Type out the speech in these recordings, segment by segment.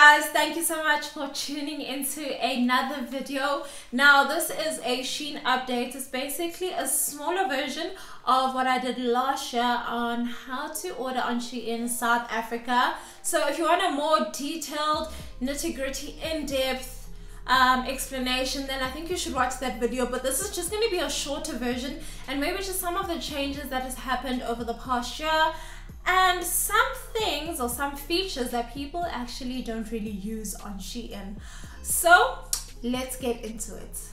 guys, thank you so much for tuning into another video. Now this is a Shein update. It's basically a smaller version of what I did last year on how to order on Shein in South Africa. So if you want a more detailed, nitty-gritty, in-depth explanation, then I think you should watch that video. But this is just going to be a shorter version and maybe just some of the changes that has happened over the past year, and some things or some features that people actually don't really use on Shein. So let's get into it.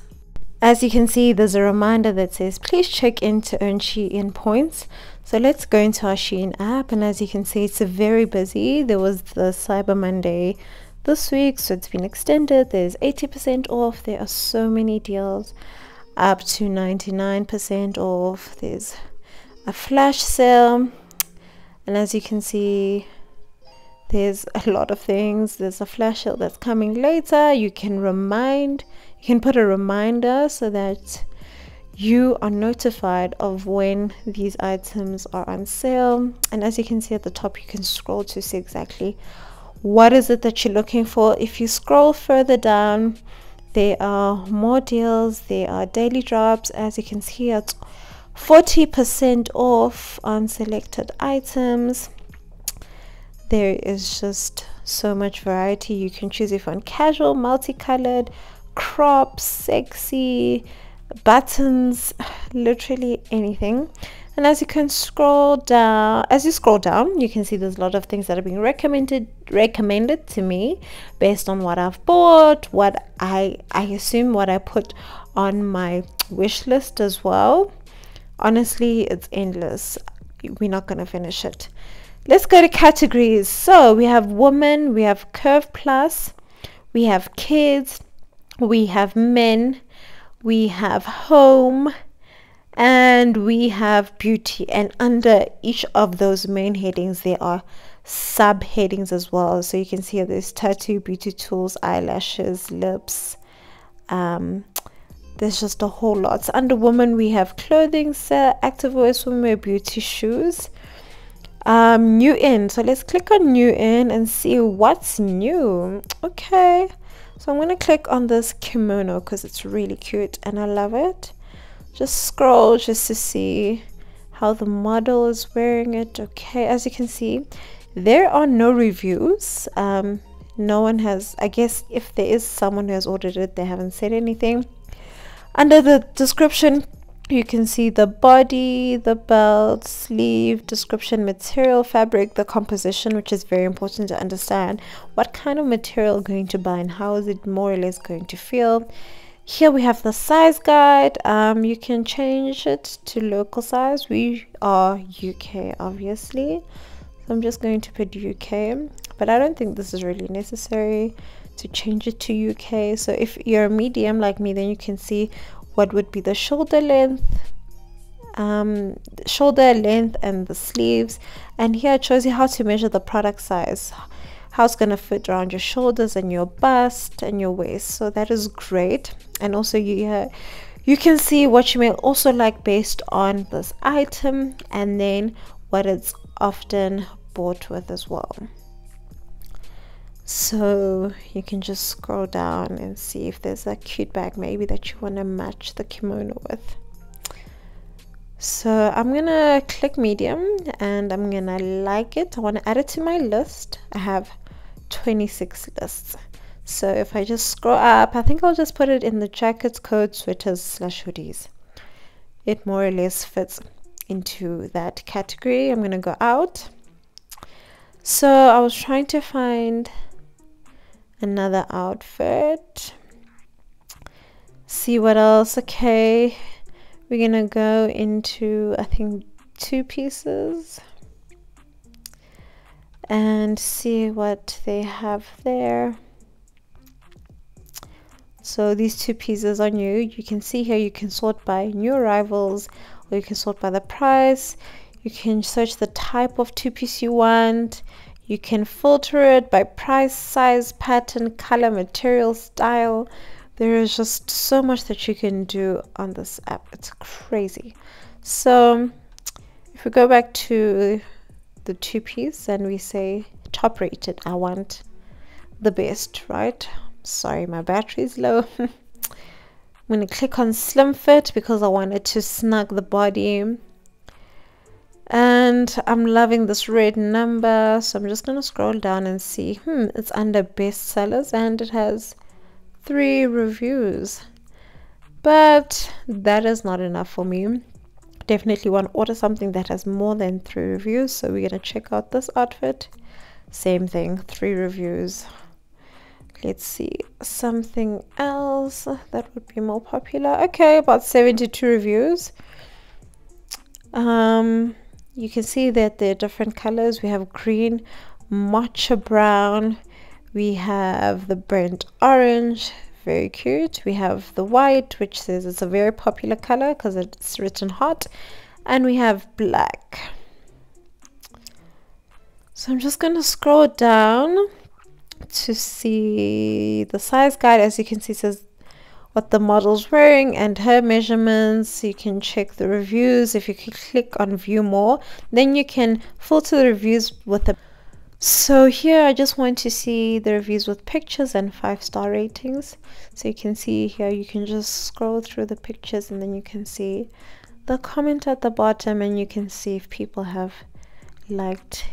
As you can see, there's a reminder that says please check in to earn Shein points. So let's go into our Shein app, and as you can see, it's very busy. There was the Cyber Monday this week, so it's been extended. There's 80% off. There are so many deals, up to 99% off. There's a flash sale. And as you can see, there's a lot of things. There's a flash sale that's coming later. You can put a reminder so that you are notified of when these items are on sale. And as you can see at the top, you can scroll to see exactly what is it that you're looking for. If you scroll further down, there are more deals. There are daily drops. As you can see, it's 40% off on selected items. There is just so much variety. You can choose if you want casual, multicolored, crop, sexy, buttons, literally anything. And as you can scroll down, you can see there's a lot of things that are being recommended to me based on what I've bought, what I assume what I put on my wish list as well. Honestly, it's endless. We're not going to finish it. Let's go to categories. So we have women, we have Curve Plus, we have kids, we have men, we have home, and we have beauty. And under each of those main headings, there are subheadings as well. So you can see there's tattoo, beauty tools, eyelashes, lips, there's just a whole lot. So under women, we have clothing, activewear, swimwear, beauty, shoes. New in. So let's click on new in and see what's new. Okay. So I'm going to click on this kimono because it's really cute and I love it. Just scroll just to see how the model is wearing it. Okay. As you can see, there are no reviews. No one has, I guess if there is someone who has ordered it, they haven't said anything. Under the description, you can see the body, the belt, sleeve, description, material, fabric, the composition, which is very important to understand what kind of material you're going to buy and how is it more or less going to feel. Here we have the size guide. You can change it to local size. We are UK, obviously. So I'm just going to put UK, but I don't think this is really necessary to change it to UK. So if you're a medium like me, then you can see what would be the shoulder length and the sleeves. And here it shows you how to measure the product size, how it's going to fit around your shoulders and your bust and your waist. So that is great. And also you can see what you may also like based on this item and then what it's often bought with as well. So you can just scroll down and see if there's a cute bag maybe that you want to match the kimono with. So I'm gonna click medium and I'm gonna like it. I want to add it to my list. I have 26 lists. So if I just scroll up, I think I'll just put it in the jackets, coats, sweaters / hoodies. It more or less fits into that category. I'm gonna go out. So I was trying to find another outfit, see what else. Okay, we're gonna go into I think 2 pieces and see what they have there. So these 2 pieces are new. You can see here you can sort by new arrivals or you can sort by the price. You can search the type of 2-piece you want. You can filter it by price, size, pattern, color, material, style. There is just so much that you can do on this app. It's crazy. So if we go back to the 2-piece and we say top rated, I want the best, right? Sorry, my battery is low. I'm going to click on slim fit because I wanted to snug the body. And I'm loving this red number, so I'm just going to scroll down and see. It's under bestsellers and it has 3 reviews, but that is not enough for me. Definitely want to order something that has more than 3 reviews. So we're going to check out this outfit. Same thing, 3 reviews. Let's see something else that would be more popular. Okay, about 72 reviews. You can see that there are different colors. We have green, matcha brown, we have the burnt orange, very cute. We have the white, which says it's a very popular color because it's written hot, and we have black. So I'm just going to scroll down to see the size guide. As you can see, it says what the model's wearing and her measurements. You can check the reviews. If you click on view more, then you can filter the reviews with the. So here I just want to see the reviews with pictures and 5-star ratings. So you can see here, you can just scroll through the pictures and then you can see the comment at the bottom, and you can see if people have liked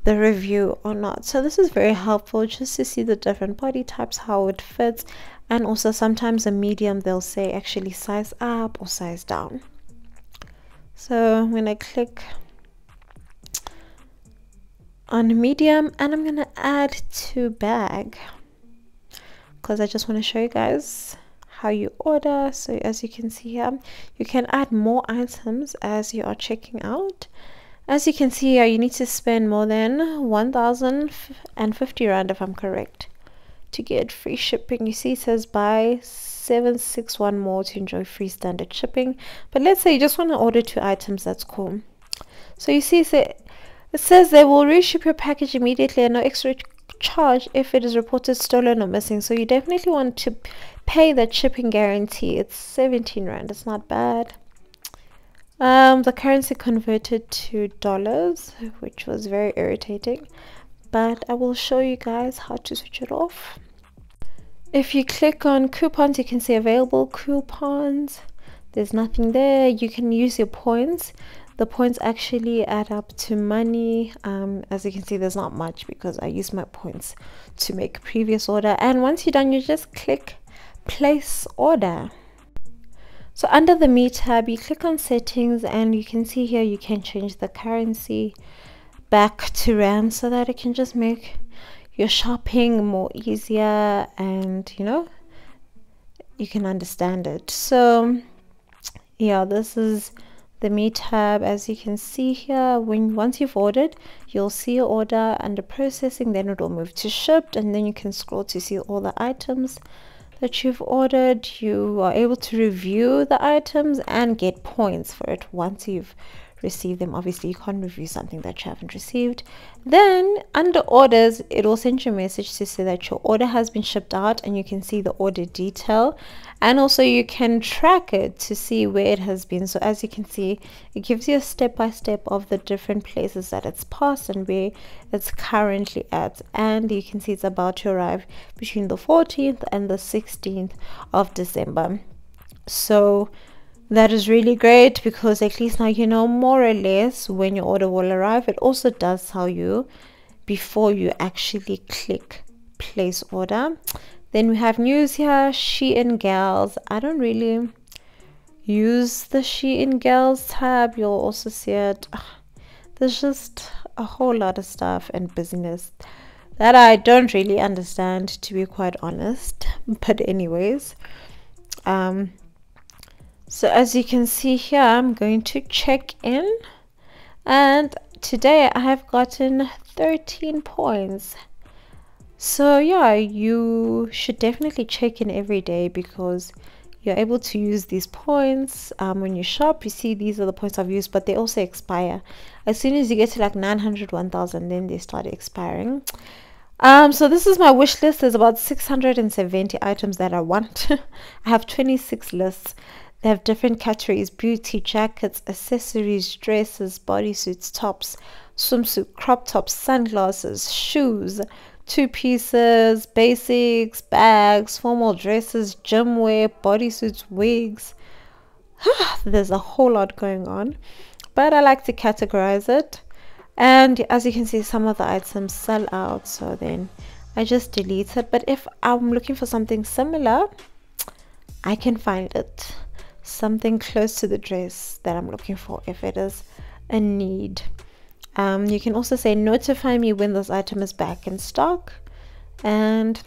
the review or not. So this is very helpful just to see the different body types, how it fits, and also sometimes a medium they'll say actually size up or size down. So I'm going to click on medium and I'm going to add to bag because I just want to show you guys how you order. So as you can see here, you can add more items as you are checking out. As you can see here, you need to spend more than 1,050 Rand if I'm correct to get free shipping. You see it says buy 761 more to enjoy free standard shipping. But let's say you just want to order 2 items, that's cool. So you see it says they will reship your package immediately and no extra charge if it is reported stolen or missing. So you definitely want to pay that shipping guarantee. It's 17 Rand, it's not bad. The currency converted to dollars, which was very irritating, but I will show you guys how to switch it off. If you click on coupons, you can see available coupons. There's nothing there. You can use your points. The points actually add up to money. As you can see, there's not much because I used my points to make a previous order. And once you're done, you just click place order. So under the Me tab, you click on settings and you can see here you can change the currency back to Rand so that it can just make your shopping more easier and you can understand it. So yeah, this is the Me tab. As you can see here, once you've ordered, you'll see your order under processing, then it will move to shipped, and then you can scroll to see all the items that you've ordered. You are able to review the items and get points for it once you've received them. Obviously you can't review something that you haven't received. Then under orders, it will send you a message to say that your order has been shipped out, and you can see the order detail, and also you can track it to see where it has been. So as you can see, it gives you a step-by-step of the different places that it's passed and where it's currently at, and you can see it's about to arrive between the 14th and the 16th of December. So that is really great because at least now you know more or less when your order will arrive. It also does tell you before you actually click place order. Then we have news here, Shein Gals. I don't really use the Shein Gals tab. You'll also see it. There's just a whole lot of stuff and business that I don't really understand, to be quite honest. But anyways, so as you can see here, I'm going to check in, and today I have gotten 13 points. So yeah, you should definitely check in every day because you're able to use these points when you shop. You see, these are the points I've used, but they also expire as soon as you get to like 900, 1000, then they start expiring. So this is my wish list. There's about 670 items that I want. I have 26 lists. They have different categories: beauty, jackets, accessories, dresses, bodysuits, tops, swimsuit, crop tops, sunglasses, shoes, two pieces, basics, bags, formal dresses, gym wear, bodysuits, wigs. There's a whole lot going on, but I like to categorize it. And as you can see, some of the items sell out, so then I just delete it. But if I'm looking for something similar, I can find it, something close to the dress that I'm looking for if it is a need. You can also say notify me when this item is back in stock, and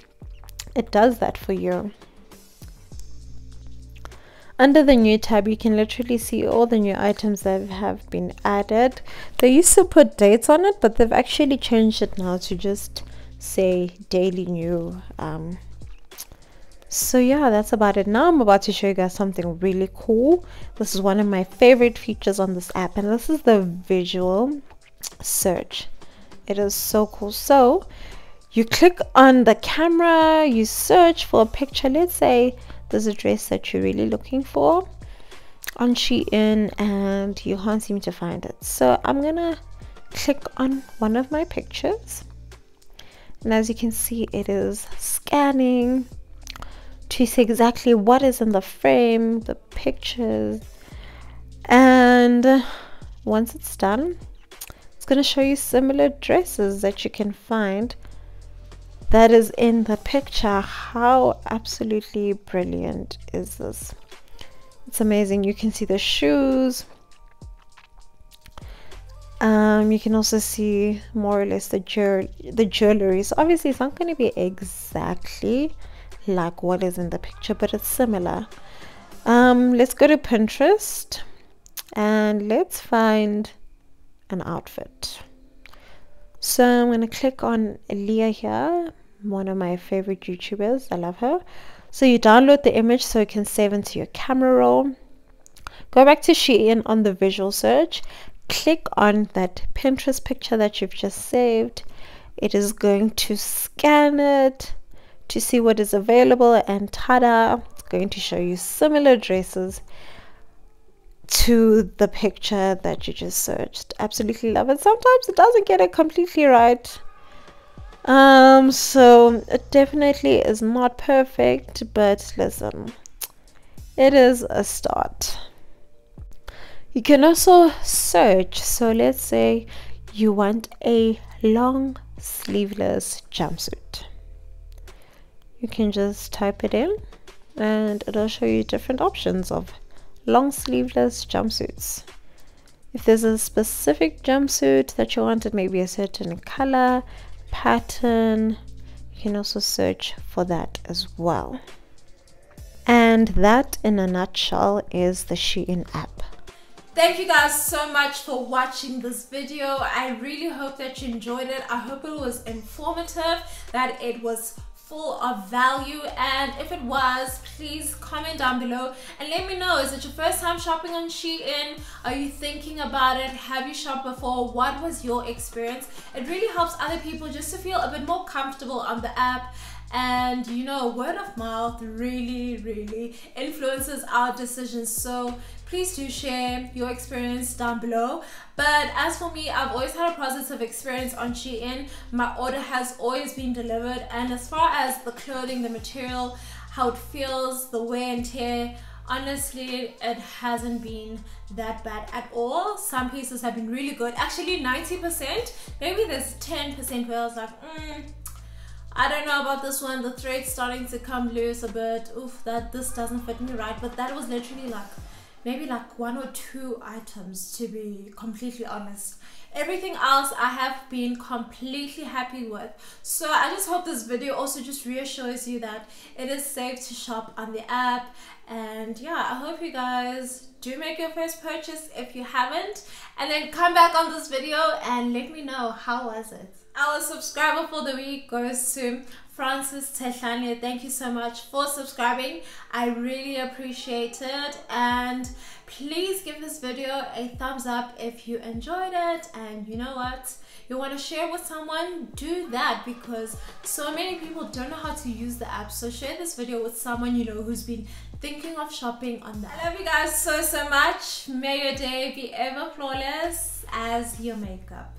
it does that for you. Under the new tab, you can literally see all the new items that have been added. They used to put dates on it, but they've actually changed it now to just say daily new. So yeah, that's about it. Now I'm about to show you guys something really cool. This is one of my favorite features on this app, and this is the visual search. It is so cool. So you click on the camera, you search for a picture. Let's say there's a dress that you're really looking for on Shein and you can't seem to find it. So I'm gonna click on one of my pictures, and as you can see, it is scanning to see exactly what is in the frame, the pictures. And once it's done, it's going to show you similar dresses that you can find that is in the picture. How absolutely brilliant is this? It's amazing. You can see the shoes. You can also see more or less the jewelry. So obviously it's not going to be exactly like what is in the picture, but it's similar. Let's go to Pinterest and let's find an outfit. So I'm going to click on Leah here, one of my favorite YouTubers. I love her. So you download the image so you can save into your camera roll. Go back to Shein on the visual search. Click on that Pinterest picture that you've just saved. It is going to scan it to see what is available, and tada, it's going to show you similar dresses to the picture that you just searched. Absolutely love it. Sometimes it doesn't get it completely right, so it definitely is not perfect, but listen, it is a start. You can also search. So let's say you want a long sleeveless jumpsuit. You can just type it in and it'll show you different options of long sleeveless jumpsuits. If there's a specific jumpsuit that you wanted, maybe a certain color, pattern, you can also search for that as well. And that in a nutshell is the Shein app. Thank you guys so much for watching this video. I really hope that you enjoyed it. I hope it was informative, that it was full of value, and if it was, please comment down below and let me know. Is it your first time shopping on Shein? Are you thinking about it? Have you shopped before? What was your experience? It really helps other people just to feel a bit more comfortable on the app. And you know, word of mouth really influences our decisions, so please do share your experience down below. But as for me, I've always had a positive experience on Shein. My order has always been delivered, and as far as the clothing, the material, how it feels, the wear and tear, honestly, it hasn't been that bad at all. Some pieces have been really good, actually 90%. Maybe there's 10% where I was like, I don't know about this one, the thread's starting to come loose a bit, oof, this doesn't fit me right. But that was literally like maybe like 1 or 2 items, to be completely honest. Everything else I have been completely happy with. So I just hope this video also just reassures you that it is safe to shop on the app. And yeah, I hope you guys do make your first purchase if you haven't, and then come back on this video and let me know how was it. Our subscriber for the week goes to Francis Tehlane. Thank you so much for subscribing. I really appreciate it, and please give this video a thumbs up if you enjoyed it. And you know what, you want to share with someone, do that, because so many people don't know how to use the app. So share this video with someone you know who's been thinking of shopping on that. I love you guys so much. May your day be ever flawless as your makeup.